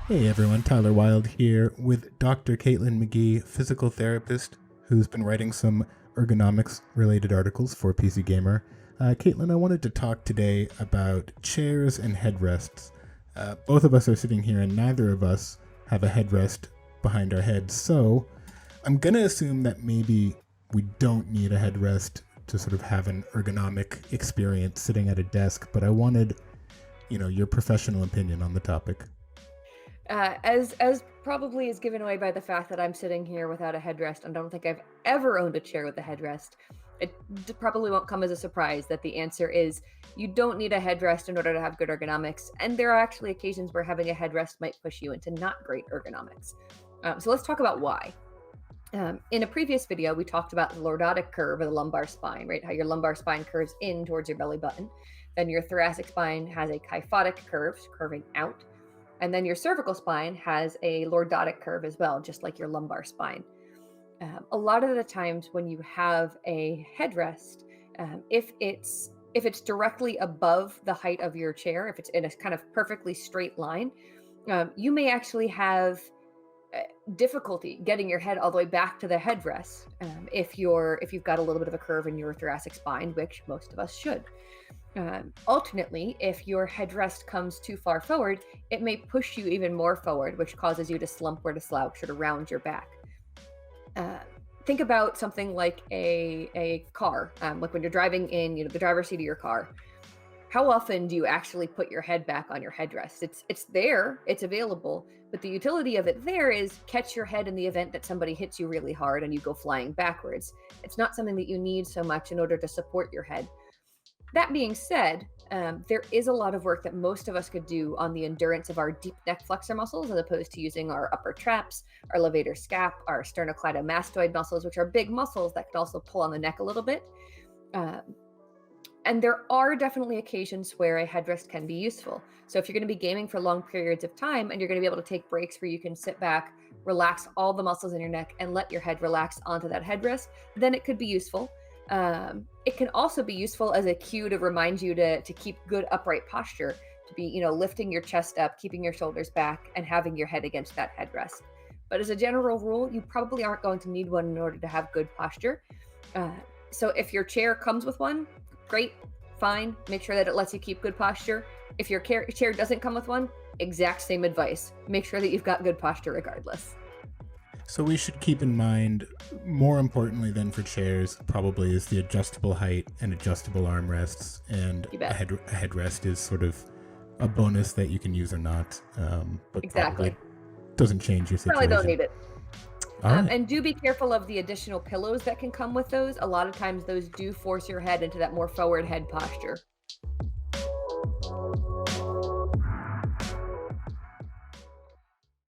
Hey everyone, Tyler Wilde here with Dr. Caitlin McGee, physical therapist who's been writing some ergonomics related articles for PC Gamer. Caitlin, I wanted to talk today about chairs and headrests. Both of us are sitting here and neither of us have a headrest behind our heads, so I'm going to assume that maybe we don't need a headrest to sort of have an ergonomic experience sitting at a desk, but I wanted, your professional opinion on the topic. As probably is given away by the fact that I'm sitting here without a headrest, and I don't think I've ever owned a chair with a headrest. It probably won't come as a surprise that the answer is you don't need a headrest in order to have good ergonomics, and there are actually occasions where having a headrest might push you into not great ergonomics. So let's talk about why. In a previous video, we talked about the lordotic curve of the lumbar spine, right? How your lumbar spine curves in towards your belly button. Then your thoracic spine has a kyphotic curve, curving out. And then your cervical spine has a lordotic curve as well, just like your lumbar spine. A lot of the times when you have a headrest, if it's directly above the height of your chair, if it's in a kind of perfectly straight line, you may actually have difficulty getting your head all the way back to the headrest if you've got a little bit of a curve in your thoracic spine, which most of us should. Alternately, if your headrest comes too far forward, it may push you even more forward, which causes you to slump or to slouch or to round your back. Think about something like a car, like when you're driving in, the driver's seat of your car. How often do you actually put your head back on your headrest? It's there, it's available, but the utility of it there is catch your head in the event that somebody hits you really hard and you go flying backwards. It's not something that you need so much in order to support your head. That being said, there is a lot of work that most of us could do on the endurance of our deep neck flexor muscles as opposed to using our upper traps, our levator scap, our sternocleidomastoid muscles, which are big muscles that could also pull on the neck a little bit. And there are definitely occasions where a headrest can be useful. So if you're going to be gaming for long periods of time and you're going to be able to take breaks where you can sit back, relax all the muscles in your neck, and let your head relax onto that headrest, then it could be useful. It can also be useful as a cue to remind you to keep good upright posture, to be, lifting your chest up, keeping your shoulders back, and having your head against that headrest. But as a general rule, you probably aren't going to need one in order to have good posture. So if your chair comes with one, great, fine. Make sure that it lets you keep good posture. If your chair doesn't come with one, exact same advice. Make sure that you've got good posture regardless. So we should keep in mind, more importantly than for chairs, probably is the adjustable height and adjustable armrests, and You a, bet. headrest is sort of a bonus that you can use or not, but Exactly. probably doesn't change your Probably don't situation. need it. All right. And do be careful of the additional pillows that can come with those. A lot of times those do force your head into that more forward head posture.